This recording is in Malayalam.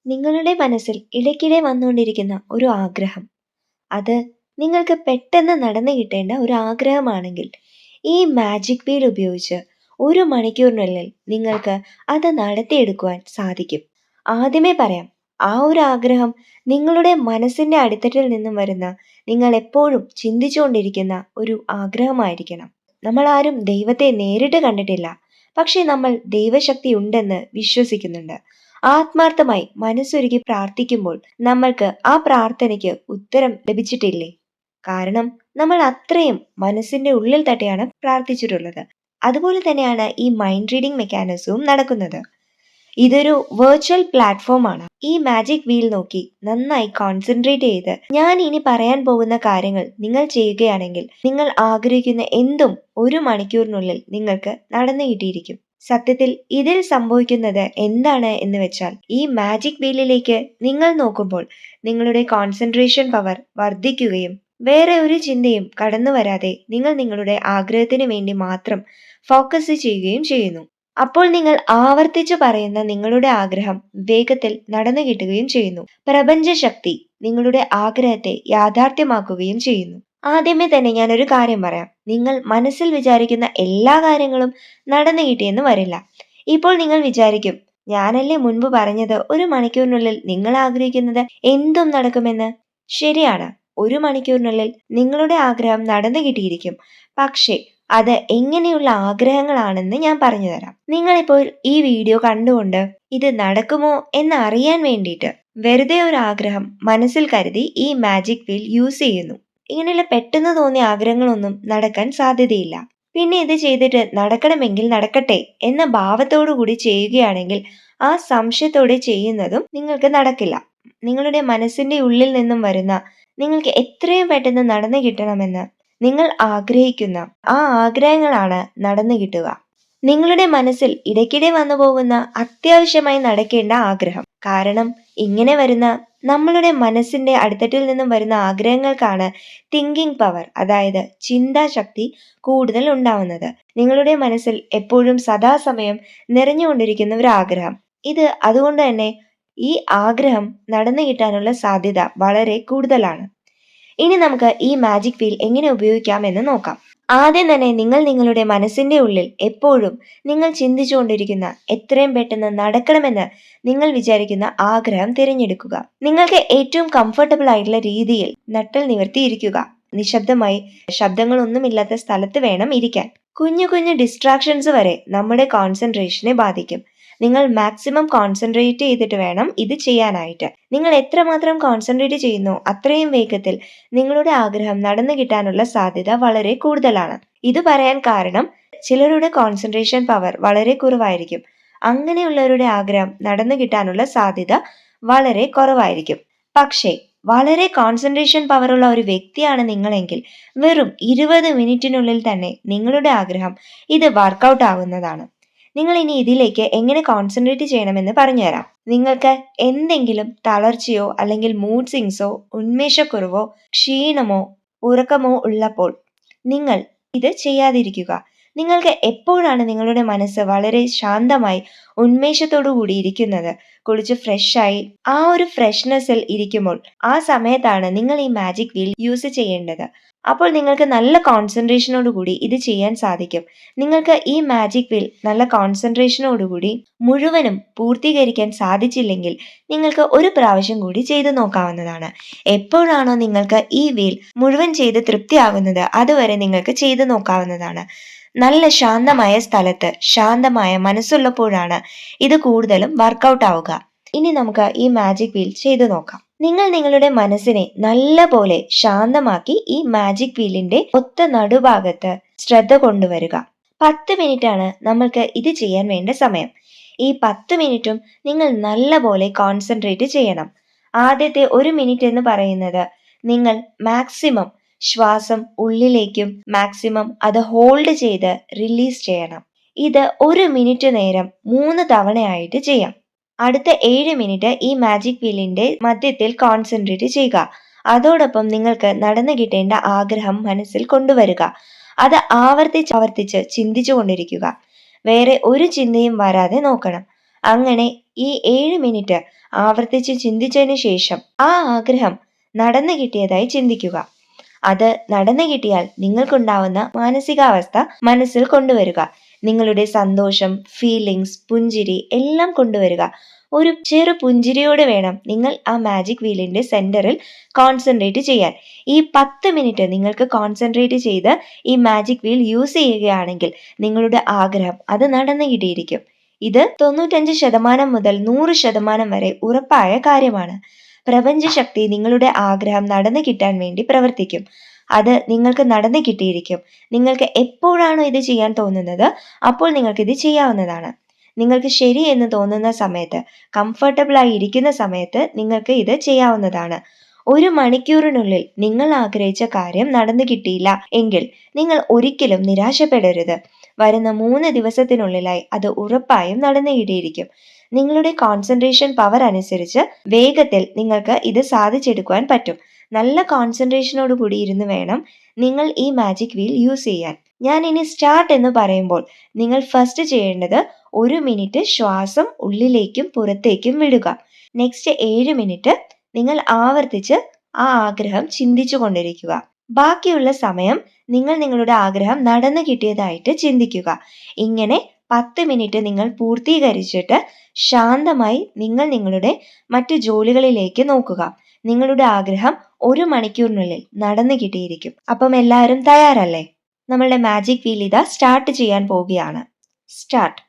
നിങ്ങളുടെ മനസ്സിൽ ഇടയ്ക്കിടെ വന്നുകൊണ്ടിരിക്കുന്ന ഒരു ആഗ്രഹം, അത് നിങ്ങൾക്ക് പെട്ടെന്ന് നടന്നു കിട്ടേണ്ട ഒരു ആഗ്രഹമാണെങ്കിൽ, ഈ മാജിക് വീൽ ഉപയോഗിച്ച് 1 മണിക്കൂറിനുള്ളിൽ നിങ്ങൾക്ക് അത് നടത്തിയെടുക്കുവാൻ സാധിക്കും. ആദ്യമേ പറയാം, ആ ഒരു ആഗ്രഹം നിങ്ങളുടെ മനസ്സിന്റെ അടിത്തട്ടിൽ നിന്നും വരുന്ന, നിങ്ങൾ എപ്പോഴും ചിന്തിച്ചുകൊണ്ടിരിക്കുന്ന ഒരു ആഗ്രഹമായിരിക്കണം. നമ്മൾ ആരും ദൈവത്തെ നേരിട്ട് കണ്ടിട്ടില്ല, പക്ഷേ നമ്മൾ ദൈവശക്തി ഉണ്ടെന്ന് വിശ്വസിക്കുന്നുണ്ട്. ആത്മാർത്ഥമായി മനസ്സൊരുക്കി പ്രാർത്ഥിക്കുമ്പോൾ നമ്മൾക്ക് ആ പ്രാർത്ഥനയ്ക്ക് ഉത്തരം ലഭിച്ചിട്ടില്ലേ? കാരണം നമ്മൾ അത്രയും മനസ്സിന്റെ ഉള്ളിൽ തട്ടിയാണ് പ്രാർത്ഥിച്ചിട്ടുള്ളത്. അതുപോലെ തന്നെയാണ് ഈ മൈൻഡ് റീഡിംഗ് മെക്കാനിസവും നടക്കുന്നത്. ഇതൊരു വെർച്വൽ പ്ലാറ്റ്ഫോം ആണ്. ഈ മാജിക് വീൽ നോക്കി നന്നായി കോൺസെൻട്രേറ്റ് ചെയ്ത് ഞാൻ ഇനി പറയാൻ പോകുന്ന കാര്യങ്ങൾ നിങ്ങൾ ചെയ്യുകയാണെങ്കിൽ, നിങ്ങൾ ആഗ്രഹിക്കുന്ന എന്തും 1 മണിക്കൂറിനുള്ളിൽ നിങ്ങൾക്ക് നടന്നു കിട്ടിയിരിക്കും. സത്യത്തിൽ ഇതിൽ സംഭവിക്കുന്നത് എന്താണ് എന്ന് വെച്ചാൽ, ഈ മാജിക് വീലിലേക്ക് നിങ്ങൾ നോക്കുമ്പോൾ നിങ്ങളുടെ കോൺസെൻട്രേഷൻ പവർ വർദ്ധിക്കുകയും വേറെ ഒരു ചിന്തയും കടന്നു വരാതെ നിങ്ങൾ നിങ്ങളുടെ ആഗ്രഹത്തിന് വേണ്ടി മാത്രം ഫോക്കസ് ചെയ്യുകയും ചെയ്യുന്നു. അപ്പോൾ നിങ്ങൾ ആവർത്തിച്ചു പറയുന്ന നിങ്ങളുടെ ആഗ്രഹം വേഗത്തിൽ നടന്നു കിട്ടുകയും ചെയ്യുന്നു. പ്രപഞ്ച ശക്തി നിങ്ങളുടെ ആഗ്രഹത്തെ യാഥാർത്ഥ്യമാക്കുകയും ചെയ്യുന്നു. ആദ്യമേ തന്നെ ഞാനൊരു കാര്യം പറയാം. നിങ്ങൾ മനസ്സിൽ വിചാരിക്കുന്ന എല്ലാ കാര്യങ്ങളും നടന്നു കിട്ടിയെന്ന് വരില്ല. ഇപ്പോൾ നിങ്ങൾ വിചാരിക്കും, ഞാനല്ലേ മുൻപ് പറഞ്ഞത് 1 മണിക്കൂറിനുള്ളിൽ നിങ്ങൾ ആഗ്രഹിക്കുന്നത് എന്തും നടക്കുമെന്ന്. ശരിയാണ്, 1 മണിക്കൂറിനുള്ളിൽ നിങ്ങളുടെ ആഗ്രഹം നടന്നു കിട്ടിയിരിക്കും. പക്ഷേ അത് എങ്ങനെയുള്ള ആഗ്രഹങ്ങളാണെന്ന് ഞാൻ പറഞ്ഞു തരാം. നിങ്ങളിപ്പോൾ ഈ വീഡിയോ കണ്ടുകൊണ്ട് ഇത് നടക്കുമോ എന്ന് അറിയാൻ വേണ്ടിയിട്ട് വെറുതെ ഒരു ആഗ്രഹം മനസ്സിൽ കരുതി ഈ മാജിക് വീൽ യൂസ് ചെയ്യുന്നു. ഇങ്ങനെയുള്ള പെട്ടെന്ന് തോന്നിയ ആഗ്രഹങ്ങളൊന്നും നടക്കാൻ സാധ്യതയില്ല. പിന്നെ ഇത് ചെയ്തിട്ട് നടക്കണമെങ്കിൽ നടക്കട്ടെ എന്ന ഭാവത്തോടു കൂടി ചെയ്യുകയാണെങ്കിൽ, ആ സംശയത്തോടെ ചെയ്യുന്നതും നിങ്ങൾക്ക് നടക്കില്ല. നിങ്ങളുടെ മനസ്സിന്റെ ഉള്ളിൽ നിന്നും വരുന്ന, നിങ്ങൾക്ക് എത്രയും പെട്ടെന്ന് നടന്നു കിട്ടണമെന്ന് നിങ്ങൾ ആഗ്രഹിക്കുന്ന ആ ആഗ്രഹങ്ങളാണ് നടന്നു കിട്ടുക. നിങ്ങളുടെ മനസ്സിൽ ഇടയ്ക്കിടെ വന്നു പോകുന്ന അത്യാവശ്യമായി നടക്കേണ്ട ആഗ്രഹം. കാരണം ഇങ്ങനെ വരുന്ന നമ്മളുടെ മനസ്സിന്റെ അടിത്തട്ടിൽ നിന്നും വരുന്ന ആഗ്രഹങ്ങൾക്കാണ് തിങ്കിങ് പവർ, അതായത് ചിന്താശക്തി കൂടുതൽ ഉണ്ടാവുന്നത്. നിങ്ങളുടെ മനസ്സിൽ എപ്പോഴും സദാസമയം നിറഞ്ഞുകൊണ്ടിരിക്കുന്ന ഒരു ആഗ്രഹം. ഇത് അതുകൊണ്ട് തന്നെ ഈ ആഗ്രഹം നടന്നു കിട്ടാനുള്ള സാധ്യത വളരെ കൂടുതലാണ്. ഇനി നമുക്ക് ഈ മാജിക് വീൽ എങ്ങനെ ഉപയോഗിക്കാം എന്ന് നോക്കാം. ആദ്യം തന്നെ നിങ്ങൾ നിങ്ങളുടെ മനസ്സിന്റെ ഉള്ളിൽ എപ്പോഴും നിങ്ങൾ ചിന്തിച്ചുകൊണ്ടിരിക്കുന്ന, എത്രയും പെട്ടെന്ന് നടക്കണമെന്ന് നിങ്ങൾ വിചാരിക്കുന്ന ആഗ്രഹം തിരഞ്ഞെടുക്കുക. നിങ്ങൾക്ക് ഏറ്റവും കംഫർട്ടബിൾ ആയിട്ടുള്ള രീതിയിൽ നട്ടൽ നിവർത്തിയിരിക്കുക. നിശബ്ദമായി, ശബ്ദങ്ങളൊന്നുമില്ലാത്ത സ്ഥലത്ത് വേണം ഇരിക്കാൻ. കുഞ്ഞു കുഞ്ഞു ഡിസ്ട്രാക്ഷൻസ് വരെ നമ്മുടെ കോൺസെൻട്രേഷനെ ബാധിക്കും. നിങ്ങൾ മാക്സിമം കോൺസെൻട്രേറ്റ് ചെയ്തിട്ട് വേണം ഇത് ചെയ്യാനായിട്ട്. നിങ്ങൾ എത്രമാത്രം കോൺസെൻട്രേറ്റ് ചെയ്യുന്നോ അത്രയും വേഗത്തിൽ നിങ്ങളുടെ ആഗ്രഹം നടന്നു കിട്ടാനുള്ള സാധ്യത വളരെ കൂടുതലാണ്. ഇത് പറയാൻ കാരണം, ചിലരുടെ കോൺസെൻട്രേഷൻ പവർ വളരെ കുറവായിരിക്കും. അങ്ങനെയുള്ളവരുടെ ആഗ്രഹം നടന്നു കിട്ടാനുള്ള സാധ്യത വളരെ കുറവായിരിക്കും. പക്ഷേ വളരെ കോൺസെൻട്രേഷൻ പവറുള്ള ഒരു വ്യക്തിയാണ് നിങ്ങളെങ്കിൽ, വെറും 20 മിനിറ്റിനുള്ളിൽ തന്നെ നിങ്ങളുടെ ആഗ്രഹം ഇത് വർക്കൗട്ട് ആകുന്നതാണ്. നിങ്ങൾ ഇനി ഇതിലേക്ക് എങ്ങനെ കോൺസെൻട്രേറ്റ് ചെയ്യണമെന്ന് പറഞ്ഞുതരാം. നിങ്ങൾക്ക് എന്തെങ്കിലും തളർച്ചയോ അല്ലെങ്കിൽ മൂഡ് സ്വിങ്സോ, ഉന്മേഷക്കുറവോ, ക്ഷീണമോ, ഉറക്കമോ ഉള്ളപ്പോൾ നിങ്ങൾ ഇത് ചെയ്യാതിരിക്കുക. നിങ്ങൾക്ക് എപ്പോഴാണ് നിങ്ങളുടെ മനസ്സ് വളരെ ശാന്തമായി ഉന്മേഷത്തോടു കൂടി ഇരിക്കുന്നത്, കുളിച്ച് ഫ്രഷായി ആ ഒരു ഫ്രഷ്നെസ്സിൽ ഇരിക്കുമ്പോൾ, ആ സമയത്താണ് നിങ്ങൾ ഈ മാജിക് വീൽ യൂസ് ചെയ്യേണ്ടത്. അപ്പോൾ നിങ്ങൾക്ക് നല്ല കോൺസെൻട്രേഷനോട് കൂടി ഇത് ചെയ്യാൻ സാധിക്കും. നിങ്ങൾക്ക് ഈ മാജിക് വീൽ നല്ല കോൺസെൻട്രേഷനോടുകൂടി മുഴുവനും പൂർത്തീകരിക്കാൻ സാധിച്ചില്ലെങ്കിൽ, നിങ്ങൾക്ക് ഒരു പ്രാവശ്യം കൂടി ചെയ്തു നോക്കാവുന്നതാണ്. എപ്പോഴാണോ നിങ്ങൾക്ക് ഈ വീൽ മുഴുവൻ ചെയ്ത് തൃപ്തിയാകുന്നത് അതുവരെ നിങ്ങൾക്ക് ചെയ്തു നോക്കാവുന്നതാണ്. നല്ല ശാന്തമായ സ്ഥലത്ത് ശാന്തമായ മനസ്സുള്ളപ്പോഴാണ് ഇത് കൂടുതലും വർക്കൗട്ട് ആവുക. ഇനി നമുക്ക് ഈ മാജിക് വീൽ ചെയ്തു നോക്കാം. നിങ്ങൾ നിങ്ങളുടെ മനസ്സിനെ നല്ല പോലെ ശാന്തമാക്കി ഈ മാജിക് വീലിന്റെ ഒത്ത നടുഭാഗത്ത് ശ്രദ്ധ കൊണ്ടുവരിക. 10 മിനിറ്റ് ആണ് നമ്മൾക്ക് ഇത് ചെയ്യാൻ വേണ്ട സമയം. ഈ 10 മിനിറ്റും നിങ്ങൾ നല്ല പോലെ കോൺസെൻട്രേറ്റ് ചെയ്യണം. ആദ്യത്തെ 1 മിനിറ്റ് എന്ന് പറയുന്നത് നിങ്ങൾ മാക്സിമം ശ്വാസം ഉള്ളിലേക്കും മാക്സിമം അത് ഹോൾഡ് ചെയ്ത് റിലീസ് ചെയ്യണം. ഇത് 1 മിനിറ്റ് നേരം 3 തവണയായിട്ട് ചെയ്യാം. അടുത്ത 7 മിനിറ്റ് ഈ മാജിക് വീലിന്റെ മധ്യത്തിൽ കോൺസെൻട്രേറ്റ് ചെയ്യുക. അതോടൊപ്പം നിങ്ങൾക്ക് നടന്നു കിട്ടേണ്ട ആഗ്രഹം മനസ്സിൽ കൊണ്ടുവരിക. അത് ആവർത്തിച്ച് ചിന്തിച്ചു കൊണ്ടിരിക്കുക. വേറെ ഒരു ചിന്തയും വരാതെ നോക്കണം. അങ്ങനെ ഈ 7 മിനിറ്റ് ആവർത്തിച്ച് ചിന്തിച്ചതിന് ശേഷം ആ ആഗ്രഹം നടന്നു കിട്ടിയതായി ചിന്തിക്കുക. അത് നടന്നു കിട്ടിയാൽ നിങ്ങൾക്കുണ്ടാവുന്ന മാനസികാവസ്ഥ മനസ്സിൽ കൊണ്ടുവരിക. നിങ്ങളുടെ സന്തോഷം, ഫീലിങ്സ്, പുഞ്ചിരി എല്ലാം കൊണ്ടുവരിക. ഒരു ചെറു പുഞ്ചിരിയോടെ വേണം നിങ്ങൾ ആ മാജിക് വീലിന്റെ സെന്ററിൽ കോൺസെൻട്രേറ്റ് ചെയ്യാൻ. ഈ 10 മിനിറ്റ് നിങ്ങൾക്ക് കോൺസെൻട്രേറ്റ് ചെയ്ത് ഈ മാജിക് വീൽ യൂസ് ചെയ്യുകയാണെങ്കിൽ നിങ്ങളുടെ ആഗ്രഹം അത് നടന്നു കിട്ടിയിരിക്കും. ഇത് 95% മുതൽ 100% വരെ ഉറപ്പായ കാര്യമാണ്. പ്രപഞ്ചശക്തി നിങ്ങളുടെ ആഗ്രഹം നടന്നു കിട്ടാൻ വേണ്ടി പ്രവർത്തിക്കും. അത് നിങ്ങൾക്ക് നടന്നു കിട്ടിയിരിക്കും. നിങ്ങൾക്ക് എപ്പോഴാണോ ഇത് ചെയ്യാൻ തോന്നുന്നത് അപ്പോൾ നിങ്ങൾക്ക് ഇത് ചെയ്യാവുന്നതാണ്. നിങ്ങൾക്ക് ശരി എന്ന് തോന്നുന്ന സമയത്ത്, കംഫർട്ടബിൾ ആയി ഇരിക്കുന്ന സമയത്ത് നിങ്ങൾക്ക് ഇത് ചെയ്യാവുന്നതാണ്. 1 മണിക്കൂറിനുള്ളിൽ നിങ്ങൾ ആഗ്രഹിച്ച കാര്യം നടന്നു കിട്ടിയില്ല എങ്കിൽ നിങ്ങൾ ഒരിക്കലും നിരാശപ്പെടരുത്. വരുന്ന 3 ദിവസത്തിനുള്ളിലായി അത് ഉറപ്പായും നടന്നു കിട്ടിയിരിക്കും. നിങ്ങളുടെ കോൺസെൻട്രേഷൻ പവർ അനുസരിച്ച് വേഗത്തിൽ നിങ്ങൾക്ക് ഇത് സാധിച്ചെടുക്കുവാൻ പറ്റും. നല്ല കോൺസെൻട്രേഷനോട് കൂടി ഇരുന്ന് വേണം നിങ്ങൾ ഈ മാജിക് വീൽ യൂസ് ചെയ്യാൻ. ഞാൻ ഇനി സ്റ്റാർട്ട് എന്ന് പറയുമ്പോൾ നിങ്ങൾ ഫസ്റ്റ് ചെയ്യേണ്ടത് 1 മിനിറ്റ് ശ്വാസം ഉള്ളിലേക്കും പുറത്തേക്കും വിടുക. നെക്സ്റ്റ് 7 മിനിറ്റ് നിങ്ങൾ ആവർത്തിച്ച് ആ ആഗ്രഹം ചിന്തിച്ചു കൊണ്ടിരിക്കുക. ബാക്കിയുള്ള സമയം നിങ്ങൾ നിങ്ങളുടെ ആഗ്രഹം നടന്നു കിട്ടിയതായിട്ട് ചിന്തിക്കുക. ഇങ്ങനെ 10 മിനിറ്റ് നിങ്ങൾ പൂർത്തീകരിച്ചിട്ട് ശാന്തമായി നിങ്ങൾ നിങ്ങളുടെ മറ്റു ജോലികളിലേക്ക് നോക്കുക. നിങ്ങളുടെ ആഗ്രഹം 1 മണിക്കൂറിനുള്ളിൽ നടന്നു കിട്ടിയിരിക്കും. അപ്പം എല്ലാവരും തയ്യാറല്ലേ? നമ്മളുടെ മാജിക് വീൽ ഇതാ സ്റ്റാർട്ട് ചെയ്യാൻ പോവുകയാണ്. സ്റ്റാർട്ട്.